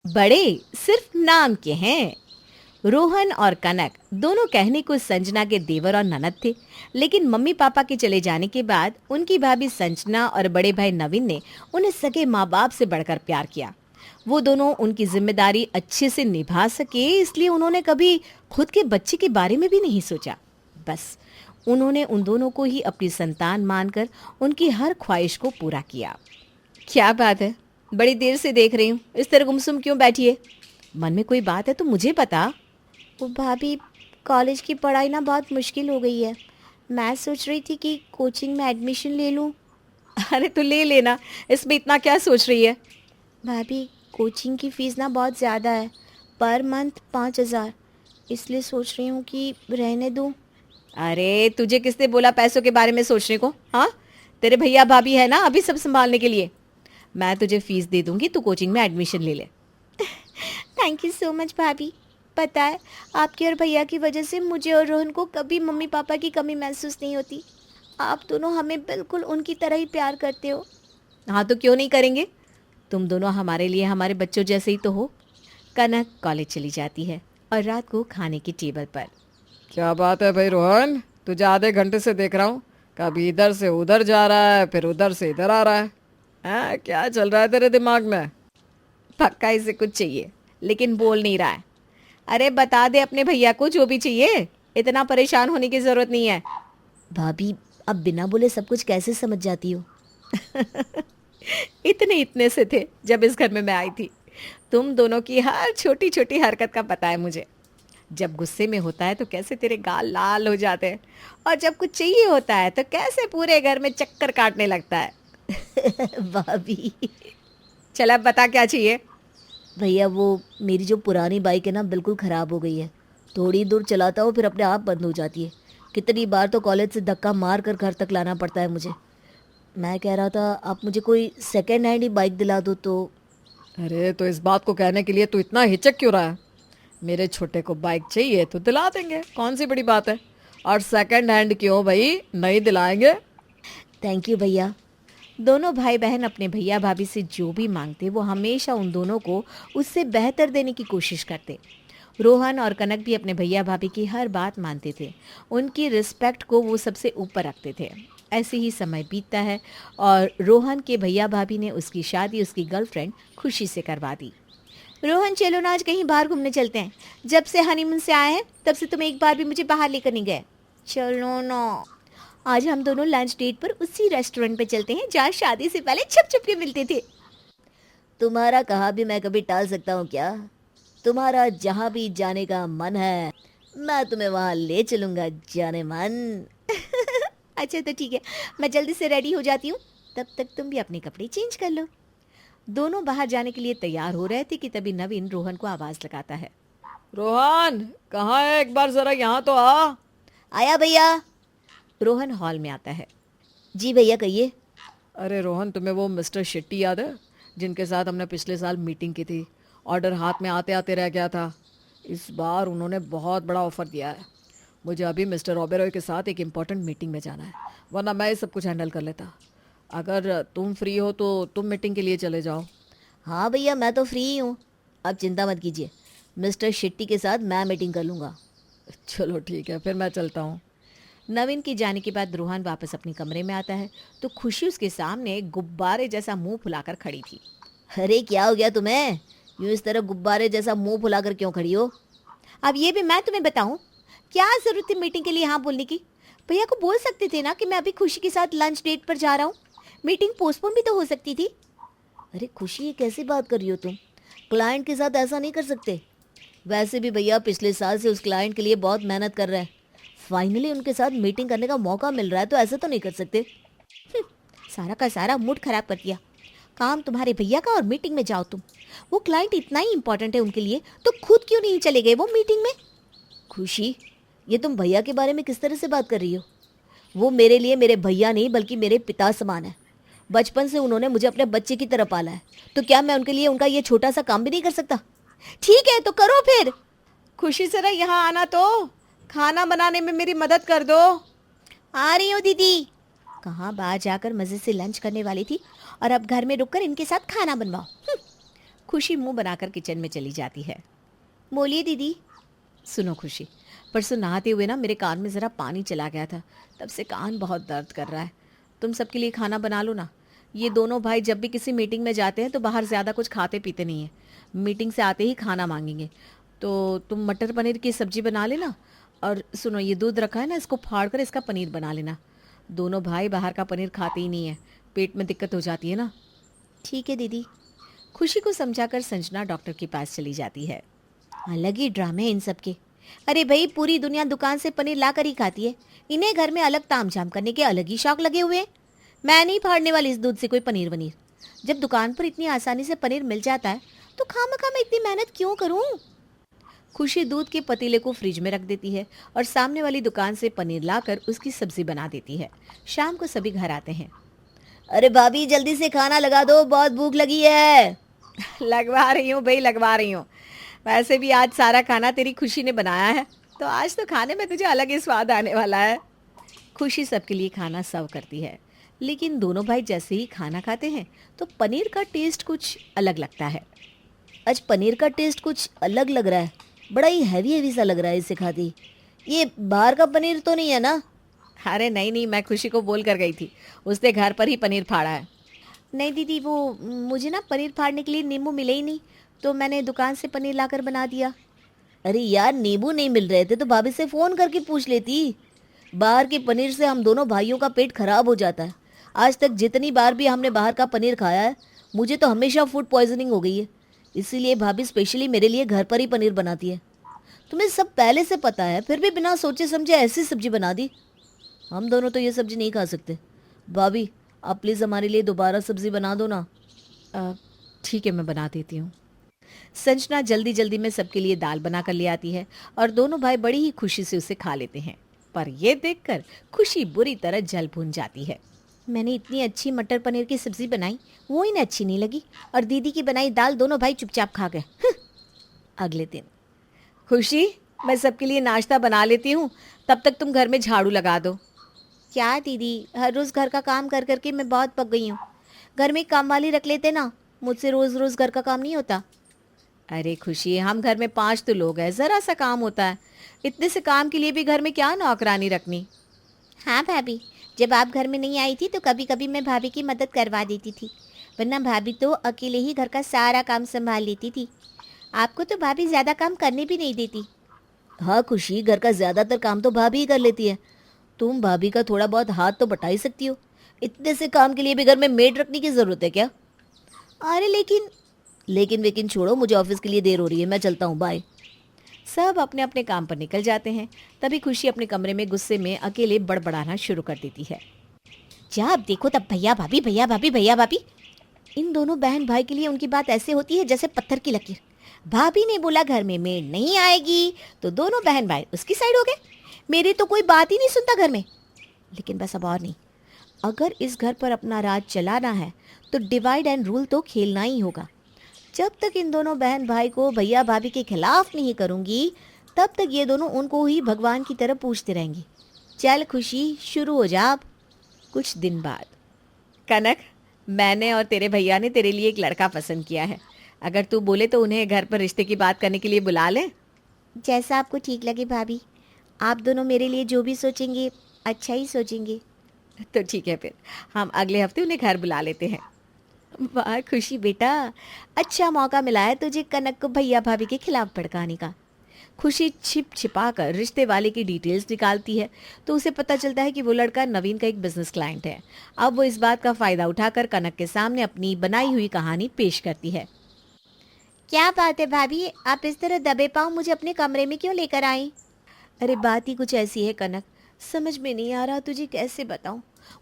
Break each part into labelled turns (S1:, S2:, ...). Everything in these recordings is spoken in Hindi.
S1: बड़े सिर्फ नाम के हैं। रोहन और कनक दोनों कहने को संजना के देवर और ननद थे, लेकिन मम्मी पापा के चले जाने के बाद उनकी भाभी संजना और बड़े भाई नवीन ने उन्हें सगे माँ बाप से बढ़कर प्यार किया। वो दोनों उनकी जिम्मेदारी अच्छे से निभा सके, इसलिए उन्होंने कभी खुद के बच्चे के बारे में भी नहीं सोचा। बस उन्होंने उन दोनों को ही अपनी संतान मानकर उनकी हर ख्वाहिश को पूरा किया। क्या बात है, बड़ी देर से देख रही हूँ, इस तरह गुमसुम क्यों बैठी है? मन में कोई बात है तो मुझे बता।
S2: वो भाभी, कॉलेज की पढ़ाई ना बहुत मुश्किल हो गई है। मैं सोच रही थी कि कोचिंग में एडमिशन ले लूं।
S1: अरे तो ले लेना, इसमें इतना क्या सोच रही है?
S2: भाभी, कोचिंग की फ़ीस ना बहुत ज़्यादा है, पर मंथ 5,000। इसलिए सोच रही हूँ कि रहने दूँ।
S1: अरे तुझे किसने बोला पैसों के बारे में सोचने को? हाँ, तेरे भैया भाभी है ना अभी सब संभालने के लिए। मैं तुझे फीस दे दूंगी, तू कोचिंग में एडमिशन ले ले।
S2: थैंक यू सो मच भाभी। पता है, आपके और भैया की वजह से मुझे और रोहन को कभी मम्मी पापा की कमी महसूस नहीं होती। आप दोनों हमें बिल्कुल उनकी तरह ही प्यार करते हो।
S1: हाँ तो क्यों नहीं करेंगे, तुम दोनों हमारे लिए हमारे बच्चों जैसे ही तो हो। कनक कॉलेज चली जाती है और रात को खाने की टेबल पर।
S3: क्या बात है भाई रोहन, तुझे आधे घंटे से देख रहा हूँ। कभी इधर से उधर जा रहा है, फिर उधर से इधर आ रहा है। क्या चल रहा है तेरे दिमाग में?
S1: पक्का इसे कुछ चाहिए, लेकिन बोल नहीं रहा है। अरे बता दे अपने भैया को जो भी चाहिए, इतना परेशान होने की जरूरत नहीं है।
S2: भाभी, अब बिना बोले सब कुछ कैसे समझ जाती हो?
S1: इतने इतने से थे जब इस घर में मैं आई थी। तुम दोनों की हर छोटी छोटी हरकत का पता है मुझे। जब गुस्से में होता है तो कैसे तेरे गाल लाल हो जाते हैं, और जब कुछ चाहिए होता है तो कैसे पूरे घर में चक्कर काटने लगता है।
S2: भाभी,
S1: चल अब बता क्या चाहिए।
S2: भैया, वो मेरी जो पुरानी बाइक है ना, बिल्कुल ख़राब हो गई है। थोड़ी दूर चलाता हूँ फिर अपने आप बंद हो जाती है। कितनी बार तो कॉलेज से धक्का मार कर घर तक लाना पड़ता है मुझे। मैं कह रहा था, आप मुझे कोई सेकेंड हैंड ही बाइक दिला दो तो।
S3: अरे तो इस बात को कहने के लिए तू इतना हिचक क्यों रहा है? मेरे छोटे को बाइक चाहिए तो दिला देंगे, कौन सी बड़ी बात है। और सेकंड हैंड क्यों भाई, नहीं दिलाएंगे।
S2: थैंक यू भैया।
S1: दोनों भाई बहन अपने भैया भाभी से जो भी मांगते वो हमेशा उन दोनों को उससे बेहतर देने की कोशिश करते। रोहन और कनक भी अपने भैया भाभी की हर बात मानते थे, उनकी रिस्पेक्ट को वो सबसे ऊपर रखते थे। ऐसे ही समय बीतता है और रोहन के भैया भाभी ने उसकी शादी उसकी गर्लफ्रेंड खुशी से करवा दी।
S2: रोहन, चलो ना आज कहीं बाहर घूमने चलते हैं। जब से हनीमून से आए हैं तब से तुम एक बार भी मुझे बाहर लेकर नहीं गए। चलो ना। आज हम दोनों लंच डेट पर उसी रेस्टोरेंट पे चलते हैं जहाँ शादी से पहले छुप छुप के मिलते थे। तुम्हारा कहा भी मैं कभी टाल सकता हूँ क्या? तुम्हारा जहाँ भी जाने का मन है मैं तुम्हें वहाँ ले चलूँगा, जाने मन। अच्छा तो ठीक है, मैं जल्दी से रेडी हो जाती हूँ। तब तक तुम भी अपने कपड़े चेंज कर लो।
S1: दोनों बाहर जाने के लिए तैयार हो रहे थे कि तभी नवीन रोहन को आवाज लगाता है।
S3: रोहन कहाँ है, एक बार जरा यहाँ तो आ।
S2: आया भैया।
S1: रोहन हॉल में आता है।
S2: जी भैया, कहिए।
S3: अरे रोहन, तुम्हें वो मिस्टर शेट्टी याद है जिनके साथ हमने पिछले साल मीटिंग की थी? ऑर्डर हाथ में आते आते रह गया था। इस बार उन्होंने बहुत बड़ा ऑफर दिया है। मुझे अभी मिस्टर ओबेरॉय के साथ एक इम्पॉर्टेंट मीटिंग में जाना है, वरना मैं ये सब कुछ हैंडल कर लेता। अगर तुम फ्री हो तो तुम मीटिंग के लिए चले जाओ।
S2: हाँ भैया, मैं तो फ्री ही हूँ। आप चिंता मत कीजिए, मिस्टर शेट्टी के साथ मैं मीटिंग कर लूँगा।
S3: चलो ठीक है, फिर मैं चलता हूँ।
S1: नवीन के जाने के बाद रोहन वापस अपने कमरे में आता है तो खुशी उसके सामने गुब्बारे जैसा मुंह फुलाकर खड़ी थी।
S2: अरे क्या हो गया तुम्हें? यूँ इस तरह गुब्बारे जैसा मुंह फुलाकर क्यों खड़ी हो?
S1: अब ये भी मैं तुम्हें बताऊं, क्या जरूरत थी मीटिंग के लिए हाँ बोलने की? भैया को बोल सकते थे ना कि मैं अभी खुशी के साथ लंच डेट पर जा रहा हूँ। मीटिंग पोस्टपोन भी तो हो सकती थी।
S2: अरे खुशी, ये कैसी बात कर रही हो तुम? क्लाइंट के साथ ऐसा नहीं कर सकते। वैसे भी भैया पिछले साल से उस क्लाइंट के लिए बहुत मेहनत कर रहे हैं। फाइनली उनके साथ मीटिंग करने का मौका मिल रहा है तो ऐसा तो नहीं कर सकते।
S1: सारा का सारा मूड खराब कर दिया। काम तुम्हारे भैया का और मीटिंग में जाओ तुम। वो क्लाइंट इतना ही इंपॉर्टेंट है उनके लिए तो खुद क्यों नहीं चले गए वो मीटिंग में?
S2: खुशी, ये तुम भैया के बारे में किस तरह से बात कर रही हो? वो मेरे लिए मेरे भैया नहीं बल्कि मेरे पिता समान है। बचपन से उन्होंने मुझे अपने बच्चे की तरह पाला है, तो क्या मैं उनके लिए उनका ये छोटा सा काम भी नहीं कर सकता?
S1: ठीक है तो करो फिर। खुशी जरा यहाँ आना, तो खाना बनाने में मेरी मदद कर दो।
S2: आ रही हूँ दीदी।
S1: कहाँ बाहर जाकर मजे से लंच करने वाली थी और अब घर में रुककर इनके साथ खाना बनवाओ। खुशी मुंह बनाकर किचन में चली जाती है।
S2: बोलिए दीदी।
S1: सुनो खुशी, परसों नहाते हुए ना मेरे कान में ज़रा पानी चला गया था, तब से कान बहुत दर्द कर रहा है। तुम सबके लिए खाना बना लो ना। ये दोनों भाई जब भी किसी मीटिंग में जाते हैं तो बाहर ज़्यादा कुछ खाते पीते नहीं हैं, मीटिंग से आते ही खाना मांगेंगे। तो तुम मटर पनीर की सब्जी बना लेना, और सुनो ये दूध रखा है ना, इसको फाड़ कर इसका पनीर बना लेना। दोनों भाई बाहर का पनीर खाते ही नहीं है, पेट में दिक्कत हो जाती है ना।
S2: ठीक है दीदी।
S1: खुशी को समझाकर संजना डॉक्टर के पास चली जाती है।
S2: अलग ही ड्रामे इन सब के। अरे भाई, पूरी दुनिया दुकान से पनीर ला कर ही खाती है, इन्हें घर में अलग तामझाम करने के अलग ही शौक लगे हुए हैं। मैं नहीं फाड़ने वाली इस दूध से कोई पनीर वनीर। जब दुकान पर इतनी आसानी से पनीर मिल जाता है तो खामखा मैं इतनी मेहनत क्यों करूं।
S1: खुशी दूध के पतीले को फ्रिज में रख देती है और सामने वाली दुकान से पनीर लाकर उसकी सब्जी बना देती है। शाम को सभी घर आते हैं।
S2: अरे भाभी, जल्दी से खाना लगा दो, बहुत भूख लगी है।
S1: लगवा रही हूँ भाई, लगवा रही हूँ। वैसे भी आज सारा खाना तेरी खुशी ने बनाया है, तो आज तो खाने में तुझे अलग ही स्वाद आने वाला है। खुशी सबके लिए खाना सर्व करती है, लेकिन दोनों भाई जैसे ही खाना खाते हैं तो पनीर का टेस्ट कुछ अलग लगता है।
S2: आज पनीर का टेस्ट कुछ अलग लग रहा है, बड़ा ही हैवी हैवी सा लग रहा है इसे खाती। ये बाहर का पनीर तो नहीं है ना?
S1: अरे नहीं नहीं, मैं खुशी को बोल कर गई थी, उसने घर पर ही पनीर फाड़ा है।
S2: नहीं दीदी, वो मुझे ना पनीर फाड़ने के लिए नींबू मिले ही नहीं, तो मैंने दुकान से पनीर लाकर बना दिया। अरे यार, नींबू नहीं मिल रहे थे तो भाभी से फ़ोन करके पूछ लेती। बाहर के पनीर से हम दोनों भाइयों का पेट खराब हो जाता है। आज तक जितनी बार भी हमने बाहर का पनीर खाया है, मुझे तो हमेशा फूड पॉइजनिंग हो गई है। इसीलिए भाभी स्पेशली मेरे लिए घर पर ही पनीर बनाती है। तुम्हें सब पहले से पता है, फिर भी बिना सोचे समझे ऐसी सब्जी बना दी। हम दोनों तो ये सब्जी नहीं खा सकते। भाभी, आप प्लीज़ हमारे लिए दोबारा सब्जी बना दो ना।
S1: ठीक है, मैं बना देती हूँ। संजना जल्दी जल्दी में सबके लिए दाल बना कर ले आती है और दोनों भाई बड़ी ही खुशी से उसे खा लेते हैं। पर यह देखकर खुशी बुरी तरह जल भून जाती है।
S2: मैंने इतनी अच्छी मटर पनीर की सब्जी बनाई, वो इन्हें अच्छी नहीं लगी, और दीदी की बनाई दाल दोनों भाई चुपचाप खा गए।
S1: अगले दिन, खुशी, मैं सबके लिए नाश्ता बना लेती हूँ, तब तक तुम घर में झाड़ू लगा दो।
S2: क्या दीदी, हर रोज़ घर का काम कर करके मैं बहुत पक गई हूँ। घर में काम वाली रख लेते ना, मुझसे रोज़ रोज़ घर का काम नहीं होता।
S1: अरे खुशी, हम घर में 5 तो लोग हैं, ज़रा सा काम होता है। इतने से काम के लिए भी घर में क्या नौकरानी रखनी।
S2: हाँ भाभी, जब आप घर में नहीं आई थी तो कभी कभी मैं भाभी की मदद करवा देती थी, वरना भाभी तो अकेले ही घर का सारा काम संभाल लेती थी। आपको तो भाभी ज़्यादा काम करने भी नहीं देती। हाँ खुशी, घर का ज़्यादातर काम तो भाभी ही कर लेती है। तुम भाभी का थोड़ा बहुत हाथ तो बटा ही सकती हो। इतने से काम के लिए भी घर में मेड रखने की ज़रूरत है क्या? अरे लेकिन छोड़ो, मुझे ऑफिस के लिए देर हो रही है, मैं चलता हूँ, बाय।
S1: सब अपने अपने काम पर निकल जाते हैं। तभी खुशी अपने कमरे में गुस्से में अकेले बड़बड़ाना शुरू कर देती है।
S2: जब देखो तब भैया भाभी, भैया भाभी, भैया भाभी। इन दोनों बहन भाई के लिए उनकी बात ऐसे होती है जैसे पत्थर की लकीर। भाभी ने बोला घर में मेड नहीं आएगी तो दोनों बहन भाई उसकी साइड हो गए। मेरी तो कोई बात ही नहीं सुनता घर में। लेकिन बस अब और नहीं, अगर इस घर पर अपना राज चलाना है तो डिवाइड एंड रूल तो खेलना ही होगा। जब तक इन दोनों बहन भाई को भैया भाभी के खिलाफ नहीं करूंगी, तब तक ये दोनों उनको ही भगवान की तरह पूछते रहेंगे। चल खुशी, शुरू हो जा अब।
S1: कुछ दिन बाद, कनक, मैंने और तेरे भैया ने तेरे लिए एक लड़का पसंद किया है। अगर तू बोले तो उन्हें घर पर रिश्ते की बात करने के लिए बुला ले।
S2: जैसा आपको ठीक लगे भाभी, आप दोनों मेरे लिए जो भी सोचेंगे अच्छा ही सोचेंगे।
S1: तो ठीक है, फिर हम अगले हफ्ते उन्हें घर बुला लेते हैं।
S2: वाह खुशी बेटा, अच्छा मौका मिला है तुझे कनक को भैया भाभी के खिलाफ भड़काने का।
S1: खुशी छिप छिपा कर रिश्ते वाले की डिटेल्स निकालती है तो उसे पता चलता है कि वो लड़का नवीन का एक बिजनेस क्लाइंट है। अब वो इस बात का फ़ायदा उठाकर कनक के सामने अपनी बनाई हुई कहानी पेश करती है।
S2: क्या बात है भाभी, आप इस तरह दबे पाँव मुझे अपने कमरे में क्यों लेकर आई?
S1: अरे बात ही कुछ ऐसी है कनक, समझ में नहीं आ रहा तुझे कैसे बताऊं।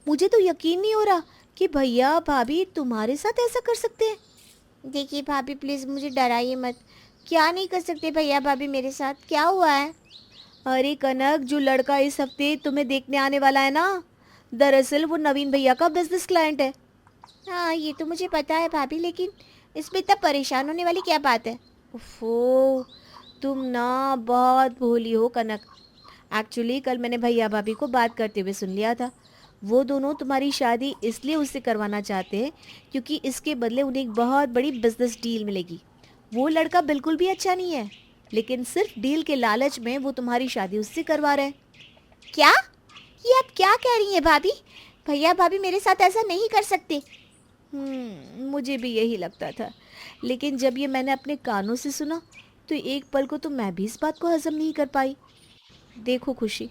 S1: मुझे तो यकीन नहीं हो रहा कि भैया भाभी तुम्हारे साथ ऐसा कर सकते हैं।
S2: देखिए भाभी, प्लीज़ मुझे डराइए मत। क्या नहीं कर सकते भैया भाभी मेरे साथ? क्या हुआ है?
S1: अरे कनक, जो लड़का इस हफ्ते तुम्हें देखने आने वाला है ना, दरअसल वो नवीन भैया का बिजनेस क्लाइंट है।
S2: हाँ, ये तो मुझे पता है भाभी, लेकिन इसमें इतना परेशान होने वाली क्या बात है?
S1: ओफो, तुम ना बहुत भोली हो कनक। एक्चुअली कल मैंने भैया भाभी को बात करते हुए सुन लिया था।
S2: वो दोनों तुम्हारी शादी इसलिए उससे करवाना चाहते हैं क्योंकि इसके बदले उन्हें एक बहुत बड़ी बिजनेस डील मिलेगी। वो लड़का बिल्कुल भी अच्छा नहीं है, लेकिन सिर्फ डील के लालच में वो तुम्हारी शादी उससे करवा रहे हैं।
S4: क्या? ये आप क्या कह रही हैं भाभी? भैया भाभी मेरे साथ ऐसा नहीं कर सकते।
S2: मुझे भी यही लगता था, लेकिन जब ये मैंने अपने कानों से सुना तो एक पल को तो मैं भी इस बात को हजम नहीं कर पाई। देखो खुशी,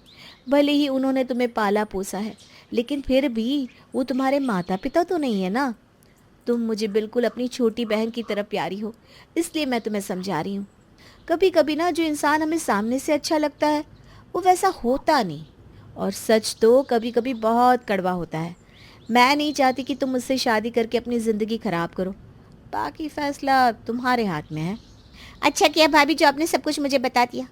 S2: भले ही उन्होंने तुम्हें पाला पोसा है, लेकिन फिर भी वो तुम्हारे माता पिता तो नहीं है ना। तुम मुझे बिल्कुल अपनी छोटी बहन की तरह प्यारी हो, इसलिए मैं तुम्हें समझा रही हूँ। कभी कभी ना जो इंसान हमें सामने से अच्छा लगता है वो वैसा होता नहीं, और सच तो कभी कभी बहुत कड़वा होता है। मैं नहीं चाहती कि तुम मुझसे शादी करके अपनी ज़िंदगी खराब करो, बाकी फैसला तुम्हारे हाथ में है।
S4: अच्छा किया भाभी जो आपने सब कुछ मुझे बता दिया।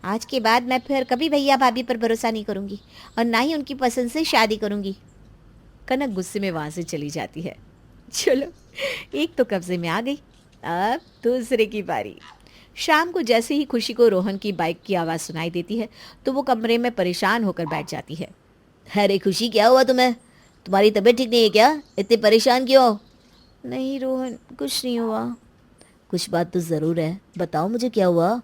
S4: आज के बाद मैं फिर कभी भैया भाभी पर भरोसा नहीं करूंगी और ना ही उनकी पसंद से शादी करूंगी।
S1: कनक गुस्से में वहां से चली जाती है। चलो, एक तो कब्जे में आ गई, अब दूसरे की बारी। शाम को जैसे ही खुशी को रोहन की बाइक की आवाज़ सुनाई देती है तो वो कमरे में परेशान होकर बैठ जाती है।
S2: अरे खुशी, क्या हुआ तुम्हें? तुम्हारी तबीयत ठीक नहीं है क्या? इतने परेशान क्यों हो? नहीं रोहन, कुछ नहीं हुआ। कुछ बात तो ज़रूर है, बताओ मुझे क्या हुआ।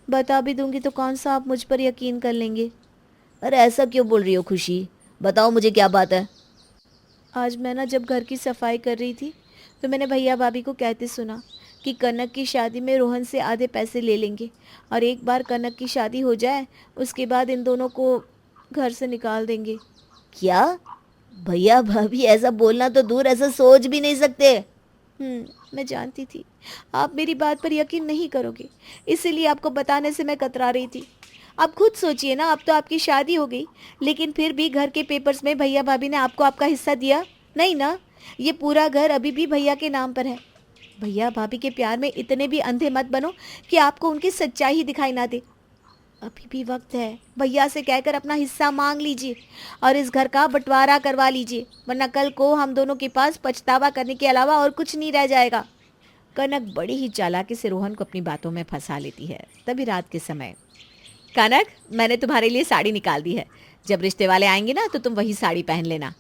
S2: बता भी दूंगी तो कौन सा आप मुझ पर यकीन कर लेंगे। अरे ऐसा क्यों बोल रही हो खुशी, बताओ मुझे क्या बात है। आज मैं ना जब घर की सफाई कर रही थी तो मैंने भैया भाभी को कहते सुना कि कनक की शादी में रोहन से आधे पैसे ले लेंगे, और एक बार कनक की शादी हो जाए उसके बाद इन दोनों को घर से निकाल देंगे। क्या? भैया भाभी ऐसा बोलना तो दूर, ऐसा सोच भी नहीं सकते। मैं जानती थी आप मेरी बात पर यकीन नहीं करोगे, इसीलिए आपको बताने से मैं कतरा रही थी। आप खुद सोचिए ना, अब तो आपकी शादी हो गई, लेकिन फिर भी घर के पेपर्स में भैया भाभी ने आपको आपका हिस्सा दिया नहीं ना। ये पूरा घर अभी भी भैया के नाम पर है। भैया भाभी के प्यार में इतने भी अंधे मत बनो कि आपको उनकी सच्चाई ही दिखाई ना दे। अभी भी वक्त है, भैया से कहकर अपना हिस्सा मांग लीजिए और इस घर का बंटवारा करवा लीजिए, वरना कल को हम दोनों के पास पछतावा करने के अलावा और कुछ नहीं रह जाएगा।
S1: कनक बड़ी ही चालाकी से रोहन को अपनी बातों में फंसा लेती है। तभी रात के समय, कनक, मैंने तुम्हारे लिए साड़ी निकाल दी है, जब रिश्ते वाले आएंगे ना तो तुम वही साड़ी पहन लेना।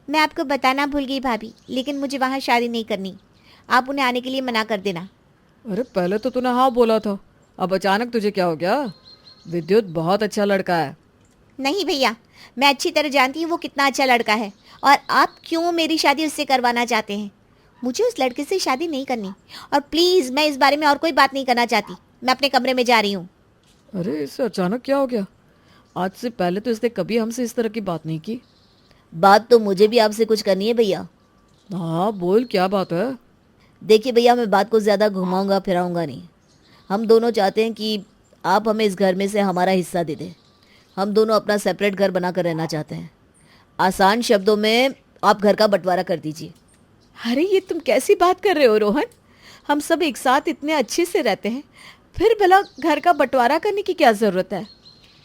S4: मैं आपको बताना भूल गई भाभी, लेकिन मुझे वहाँ शादी नहीं करनी। आप उन्हें आने के लिए मना कर देना।
S3: अरे पहले तो तूने हाँ बोला था, अब अचानक तुझे क्या हो गया? विद्युत बहुत अच्छा लड़का है।
S4: नहीं भैया, मैं अच्छी तरह जानती हूँ वो कितना अच्छा लड़का है, और आप क्यों मेरी शादी उससे करवाना चाहते हैं। मुझे उस लड़के से शादी नहीं करनी, और प्लीज़ मैं इस बारे में और कोई बात नहीं करना चाहती। मैं अपने कमरे में जा रही हूँ।
S3: अरे इससे अचानक क्या हो गया? आज से पहले तो इसने कभी हमसे इस तरह की बात नहीं की।
S2: बात तो मुझे भी आपसे कुछ करनी है भैया।
S3: हाँ बोल, क्या बात है?
S2: देखिए भैया, मैं बात को ज़्यादा घुमाऊंगा फिराऊंगा नहीं। हम दोनों चाहते हैं कि आप हमें इस घर में से हमारा हिस्सा दे दें। हम दोनों अपना सेपरेट घर बनाकर रहना चाहते हैं। आसान शब्दों में आप घर का बंटवारा कर दीजिए।
S1: अरे ये तुम कैसी बात कर रहे हो रोहन? हम सब एक साथ इतने अच्छे से रहते हैं, फिर भला घर का बंटवारा करने की क्या ज़रूरत है?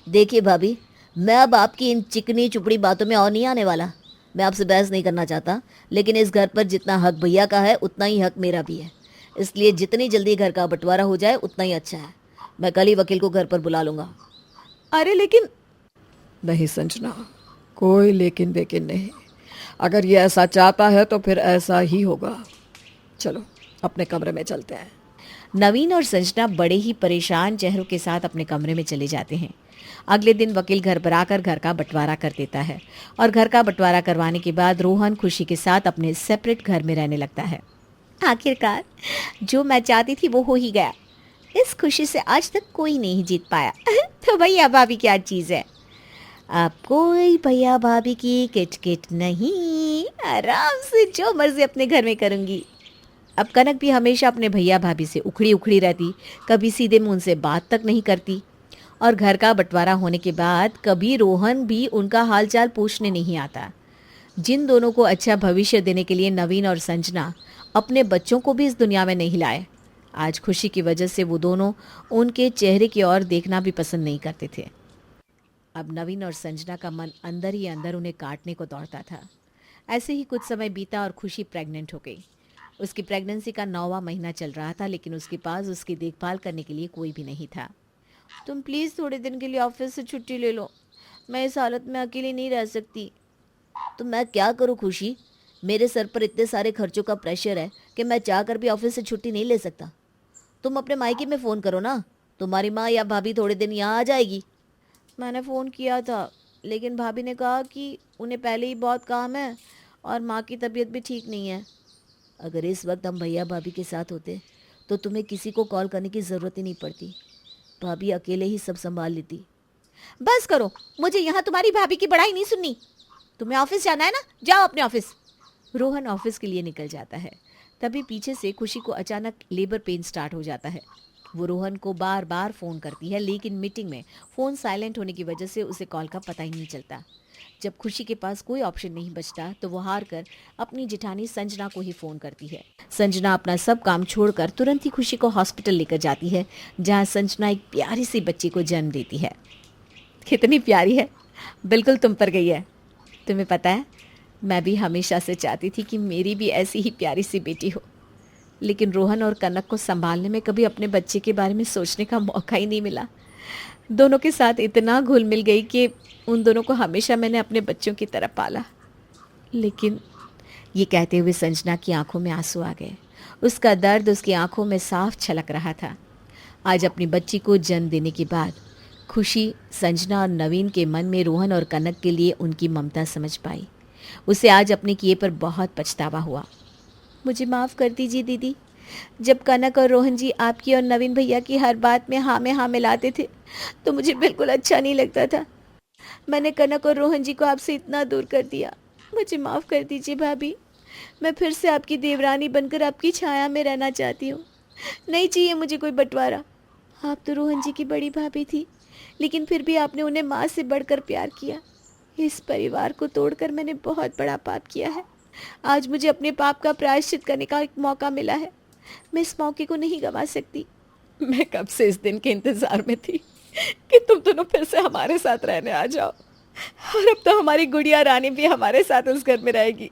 S2: देखिए भाभी, मैं अब आपकी इन चिकनी चुपड़ी बातों में और नहीं आने वाला। मैं आपसे बहस नहीं करना चाहता, लेकिन इस घर पर जितना हक भैया का है उतना ही हक मेरा भी है, इसलिए जितनी जल्दी घर का बंटवारा हो जाए उतना ही अच्छा है। मैं कल ही वकील को घर पर बुला लूँगा।
S1: अरे लेकिन
S3: नहीं संजना, कोई लेकिन बेकिन नहीं। अगर ये ऐसा चाहता है तो फिर ऐसा ही होगा। चलो अपने कमरे में चलते हैं।
S1: नवीन और संजना बड़े ही परेशान चेहरों के साथ अपने कमरे में चले जाते हैं। अगले दिन वकील घर पर आकर घर का बंटवारा कर देता है, और घर का बंटवारा करवाने के बाद रोहन खुशी के साथ अपने सेपरेट घर में रहने लगता है।
S4: आखिरकार जो मैं चाहती थी वो हो ही गया। इस खुशी से आज तक कोई नहीं जीत पाया। तो भैया भाभी क्या चीज़ है।
S1: अब कोई भैया भाभी की किटकिट नहीं, आराम से जो मर्जी अपने घर में करूंगी। अब कनक भी हमेशा अपने भैया भाभी से उखड़ी उखड़ी रहती, कभी सीधे मुंह से बात तक नहीं करती, और घर का बंटवारा होने के बाद कभी रोहन भी उनका हालचाल पूछने नहीं आता। जिन दोनों को अच्छा भविष्य देने के लिए नवीन और संजना अपने बच्चों को भी इस दुनिया में नहीं लाए, आज खुशी की वजह से वो दोनों उनके चेहरे की ओर देखना भी पसंद नहीं करते थे। अब नवीन और संजना का मन अंदर ही अंदर उन्हें काटने को दौड़ता था। ऐसे ही कुछ समय बीता और खुशी प्रेग्नेंट हो गई। उसकी प्रेगनेंसी का 9वां महीना चल रहा था, लेकिन उसके पास उसकी देखभाल करने के लिए कोई भी नहीं था।
S2: तुम प्लीज़ थोड़े दिन के लिए ऑफिस से छुट्टी ले लो, मैं इस हालत में अकेली नहीं रह सकती। तो मैं क्या करूँ खुशी, मेरे सर पर इतने सारे खर्चों का प्रेशर है कि मैं चाहकर भी ऑफिस से छुट्टी नहीं ले सकता। तुम अपने मायके में फ़ोन करो ना, तुम्हारी माँ या भाभी थोड़े दिन यहाँ आ जाएगी। मैंने फ़ोन किया था, लेकिन भाभी ने कहा कि उन्हें पहले ही बहुत काम है और माँ की तबीयत भी ठीक नहीं है। अगर इस वक्त हम भैया भाभी के साथ होते तो तुम्हें किसी को कॉल करने की ज़रूरत ही नहीं पड़ती, भाभी अकेले ही सब संभाल लेती। बस करो, मुझे यहाँ तुम्हारी भाभी की बड़ाई नहीं सुननी। तुम्हें ऑफिस जाना है ना, जाओ अपने ऑफिस।
S1: रोहन ऑफिस के लिए निकल जाता है। तभी पीछे से खुशी को अचानक लेबर पेन स्टार्ट हो जाता है। वो रोहन को बार बार फ़ोन करती है, लेकिन मीटिंग में फ़ोन साइलेंट होने की वजह से उसे कॉल का पता ही नहीं चलता। जब खुशी के पास कोई ऑप्शन नहीं बचता तो वो हार कर अपनी जेठानी संजना को ही फ़ोन करती है। संजना अपना सब काम छोड़कर तुरंत ही खुशी को हॉस्पिटल लेकर जाती है, जहाँ संजना एक प्यारी सी बच्ची को जन्म देती है। कितनी प्यारी है, बिल्कुल तुम पर गई है। तुम्हें पता है, मैं भी हमेशा से चाहती थी कि मेरी भी ऐसी ही प्यारी सी बेटी हो, लेकिन रोहन और कनक को संभालने में कभी अपने बच्चे के बारे में सोचने का मौका ही नहीं मिला। दोनों के साथ इतना घुल मिल गई कि उन दोनों को हमेशा मैंने अपने बच्चों की तरह पाला। लेकिन ये कहते हुए संजना की आंखों में आंसू आ गए। उसका दर्द उसकी आंखों में साफ छलक रहा था। आज अपनी बच्ची को जन्म देने के बाद खुशी संजना और नवीन के मन में रोहन और कनक के लिए उनकी ममता समझ पाई। उसे आज अपने किए पर बहुत पछतावा हुआ।
S2: मुझे माफ़ कर दीजिए दीदी। जब कनक और रोहन जी आपकी और नवीन भैया की हर बात में हाँ मिलाते थे तो मुझे बिल्कुल अच्छा नहीं लगता था। मैंने कनक और रोहन जी को आपसे इतना दूर कर दिया। मुझे माफ़ कर दीजिए भाभी। मैं फिर से आपकी देवरानी बनकर आपकी छाया में रहना चाहती हूँ। नहीं चाहिए मुझे कोई बंटवारा। आप तो रोहन जी की बड़ी भाभी थी, लेकिन फिर भी आपने उन्हें माँ से बढ़कर प्यार किया। इस परिवार को तोड़कर मैंने बहुत बड़ा पाप किया है। आज मुझे अपने पाप का प्रायश्चित करने का एक मौका मिला है। मैं इस मौके को नहीं गंवा सकती।
S3: मैं कब से इस दिन के इंतज़ार में थी कि तुम दोनों फिर से हमारे साथ रहने आ जाओ। और अब तो हमारी गुड़िया रानी भी हमारे साथ उस घर में रहेगी।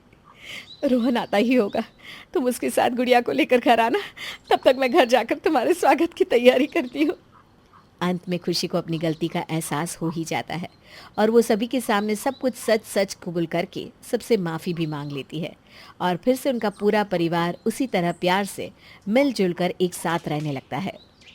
S3: रोहन आता ही होगा, तुम उसके साथ गुड़िया को लेकर घर आना। तब तक मैं घर जाकर तुम्हारे स्वागत की तैयारी करती हूँ।
S1: अंत में खुशी को अपनी गलती का एहसास हो ही जाता है और वो सभी के सामने सब कुछ सच सच कबूल करके सबसे माफ़ी भी मांग लेती है। और फिर से उनका पूरा परिवार उसी तरह प्यार से मिलजुल कर एक साथ रहने लगता है।